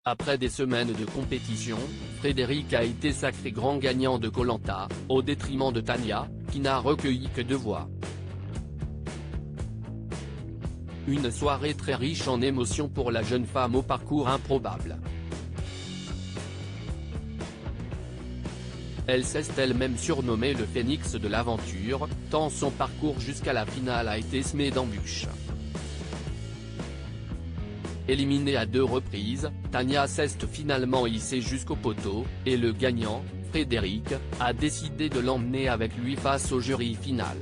Après des semaines de compétition, Frédéric a été sacré grand gagnant de Koh Lanta, au détriment de Tania, qui n'a recueilli que 2 voix. Une soirée très riche en émotions pour la jeune femme au parcours improbable. Elle s'est elle-même surnommée le phénix de l'aventure, tant son parcours jusqu'à la finale a été semé d'embûches. Éliminée à 2 reprises, Tania s'est finalement hissée jusqu'au poteau, et le gagnant, Frédéric, a décidé de l'emmener avec lui face au jury final.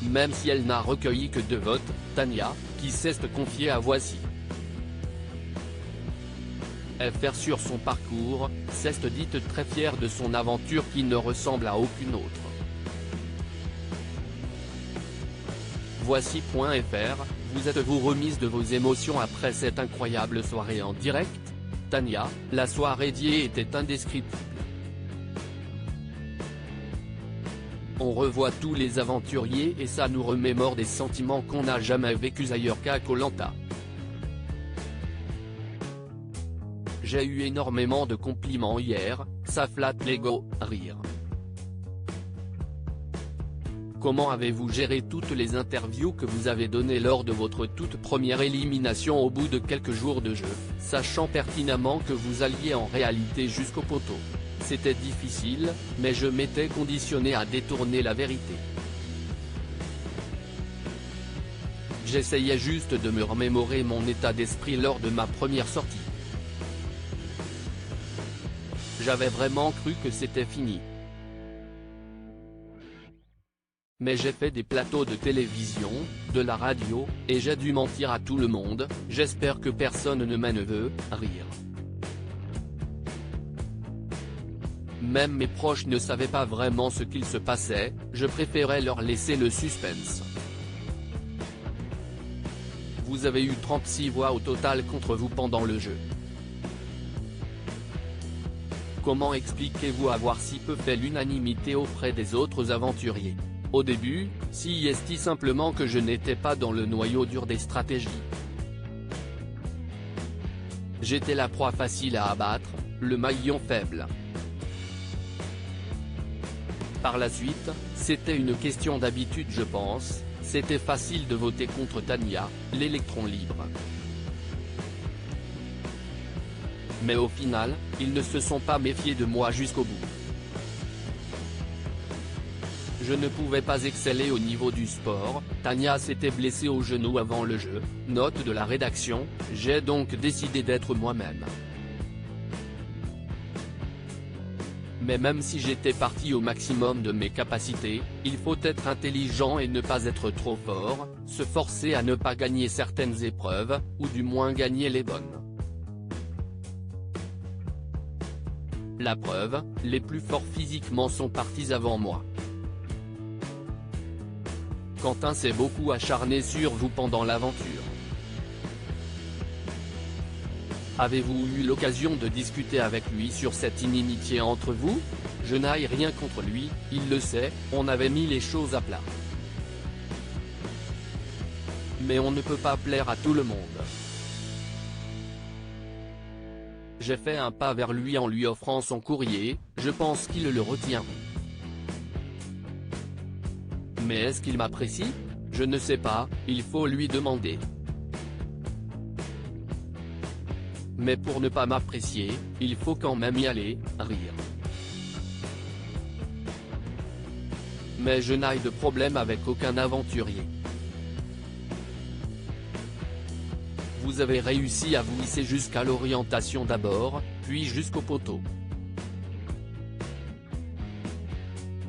Même si elle n'a recueilli que 2 votes, Tania, qui s'est confiée à Voici FR sur son parcours, s'est dite très fière de son aventure qui ne ressemble à aucune autre. Voici.fr, vous êtes-vous remise de vos émotions après cette incroyable soirée en direct? Tania, la soirée d'hier était indescriptible. On revoit tous les aventuriers et ça nous remémore des sentiments qu'on n'a jamais vécus ailleurs qu'à Koh Lanta. J'ai eu énormément de compliments hier, ça flatte l'ego, rire. Comment avez-vous géré toutes les interviews que vous avez données lors de votre toute première élimination au bout de quelques jours de jeu, sachant pertinemment que vous alliez en réalité jusqu'au poteau? C'était difficile, mais je m'étais conditionné à détourner la vérité. J'essayais juste de me remémorer mon état d'esprit lors de ma première sortie. J'avais vraiment cru que c'était fini. Mais j'ai fait des plateaux de télévision, de la radio, et j'ai dû mentir à tout le monde, j'espère que personne ne m'en veut, rire. Même mes proches ne savaient pas vraiment ce qu'il se passait, je préférais leur laisser le suspense. Vous avez eu 36 voix au total contre vous pendant le jeu. Comment expliquez-vous avoir si peu fait l'unanimité auprès des autres aventuriers? Au début, si est-il simplement que je n'étais pas dans le noyau dur des stratégies. J'étais la proie facile à abattre, le maillon faible. Par la suite, c'était une question d'habitude je pense, c'était facile de voter contre Tania, l'électron libre. Mais au final, ils ne se sont pas méfiés de moi jusqu'au bout. Je ne pouvais pas exceller au niveau du sport, Tania s'était blessée au genou avant le jeu, note de la rédaction, j'ai donc décidé d'être moi-même. Mais même si j'étais parti au maximum de mes capacités, il faut être intelligent et ne pas être trop fort, se forcer à ne pas gagner certaines épreuves, ou du moins gagner les bonnes. La preuve, les plus forts physiquement sont partis avant moi. Quentin s'est beaucoup acharné sur vous pendant l'aventure. Avez-vous eu l'occasion de discuter avec lui sur cette inimitié entre vous? Je n'ai rien contre lui, il le sait, on avait mis les choses à plat. Mais on ne peut pas plaire à tout le monde. J'ai fait un pas vers lui en lui offrant son courrier, je pense qu'il le retient. Mais est-ce qu'il m'apprécie? Je ne sais pas, il faut lui demander. Mais pour ne pas m'apprécier, il faut quand même y aller, rire. Mais je n'ai de problème avec aucun aventurier. Vous avez réussi à vous hisser jusqu'à l'orientation d'abord, puis jusqu'au poteau.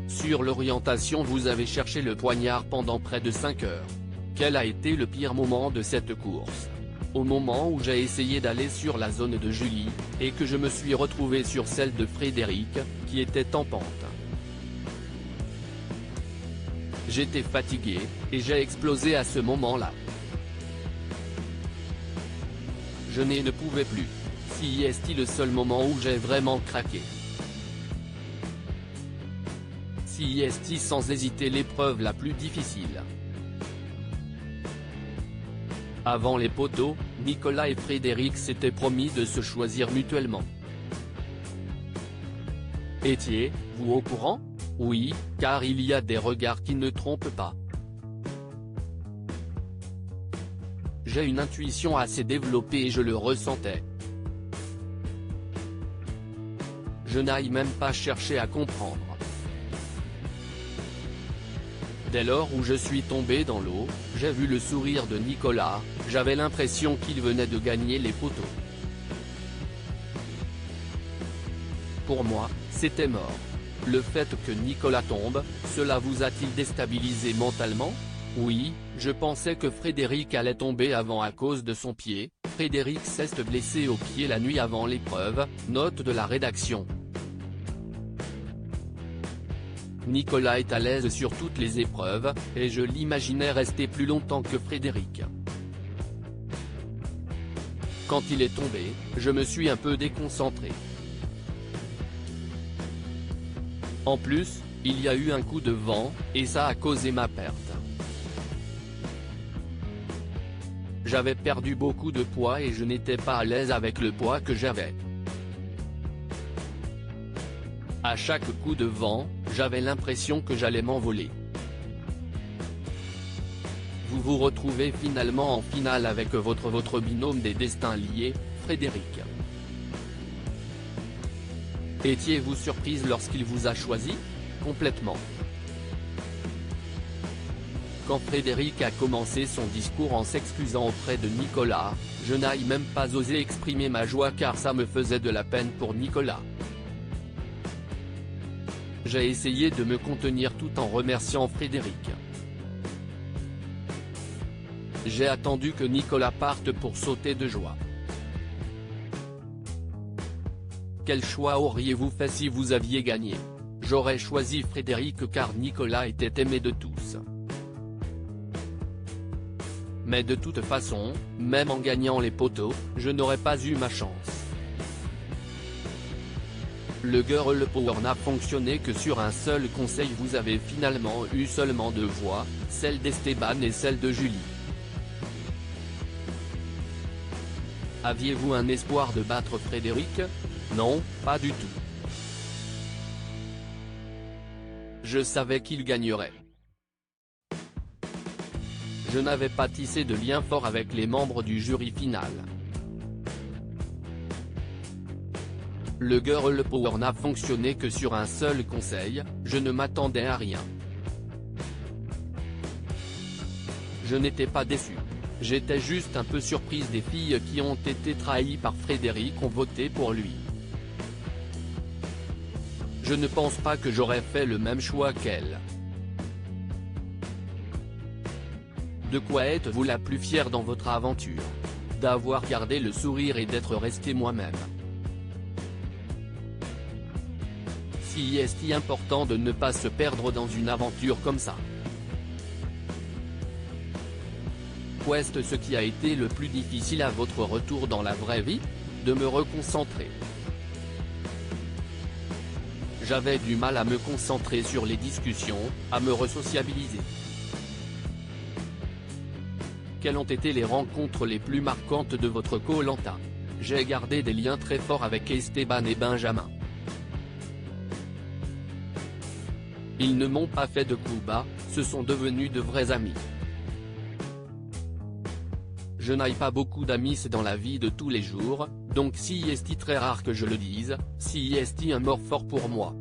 Sur l'orientation vous avez cherché le poignard pendant près de 5 heures. Quel a été le pire moment de cette course? Au moment où j'ai essayé d'aller sur la zone de Julie, et que je me suis retrouvé sur celle de Frédéric, qui était en pente. J'étais fatigué, et j'ai explosé à ce moment-là. Je ne pouvais plus. Si est-il le seul moment où j'ai vraiment craqué. Si est-il sans hésiter l'épreuve la plus difficile. Avant les poteaux, Nicolas et Frédéric s'étaient promis de se choisir mutuellement. Étiez-vous au courant? Oui, car il y a des regards qui ne trompent pas. J'ai une intuition assez développée et je le ressentais. Je n'aille même pas chercher à comprendre. Dès lors où je suis tombé dans l'eau, j'ai vu le sourire de Nicolas, j'avais l'impression qu'il venait de gagner les poteaux. Pour moi, c'était mort. Le fait que Nicolas tombe, cela vous a-t-il déstabilisé mentalement? Oui, je pensais que Frédéric allait tomber avant à cause de son pied. Frédéric s'est blessé au pied la nuit avant l'épreuve, note de la rédaction. Nicolas est à l'aise sur toutes les épreuves, et je l'imaginais rester plus longtemps que Frédéric. Quand il est tombé, je me suis un peu déconcentré. En plus, il y a eu un coup de vent, et ça a causé ma perte. J'avais perdu beaucoup de poids et je n'étais pas à l'aise avec le poids que j'avais. À chaque coup de vent, j'avais l'impression que j'allais m'envoler. Vous vous retrouvez finalement en finale avec votre binôme des destins liés, Frédéric. Étiez-vous surprise lorsqu'il vous a choisi? Complètement. Quand Frédéric a commencé son discours en s'excusant auprès de Nicolas, je n'ai même pas osé exprimer ma joie car ça me faisait de la peine pour Nicolas. J'ai essayé de me contenir tout en remerciant Frédéric. J'ai attendu que Nicolas parte pour sauter de joie. Quel choix auriez-vous fait si vous aviez gagné? J'aurais choisi Frédéric car Nicolas était aimé de tous. Mais de toute façon, même en gagnant les poteaux, je n'aurais pas eu ma chance. Le Girl Power n'a fonctionné que sur un seul conseil. Vous avez finalement eu seulement 2 voix, celle d'Esteban et celle de Julie. Aviez-vous un espoir de battre Frédéric? Non, pas du tout. Je savais qu'il gagnerait. Je n'avais pas tissé de lien fort avec les membres du jury final. Le Girl Power n'a fonctionné que sur un seul conseil, je ne m'attendais à rien. Je n'étais pas déçu. J'étais juste un peu surprise. Des filles qui ont été trahies par Frédéric ont voté pour lui. Je ne pense pas que j'aurais fait le même choix qu'elle. De quoi êtes-vous la plus fière dans votre aventure? D'avoir gardé le sourire et d'être resté moi-même. Si est-il important de ne pas se perdre dans une aventure comme ça? Qu'est-ce ce qui a été le plus difficile à votre retour dans la vraie vie? De me reconcentrer. J'avais du mal à me concentrer sur les discussions, à me resociabiliser. Quelles ont été les rencontres les plus marquantes de votre Koh-Lanta? J'ai gardé des liens très forts avec Esteban et Benjamin. Ils ne m'ont pas fait de coups bas, ce sont devenus de vrais amis. Je n'ai pas beaucoup d'amis dans la vie de tous les jours, donc si est très rare que je le dise, si est un mort fort pour moi.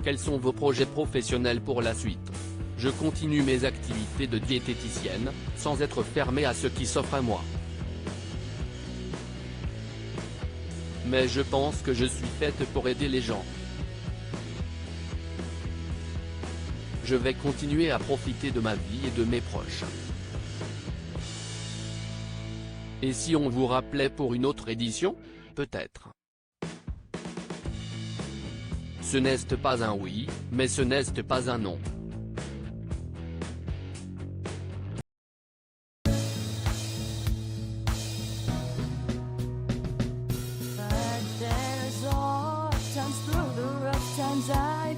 Quels sont vos projets professionnels pour la suite? Je continue mes activités de diététicienne, sans être fermé à ce qui s'offre à moi. Mais je pense que je suis faite pour aider les gens. Je vais continuer à profiter de ma vie et de mes proches. Et si on vous rappelait pour une autre édition? Peut-être. Ce n'est pas un oui, mais ce n'est pas un non. But there's all times through the rough times I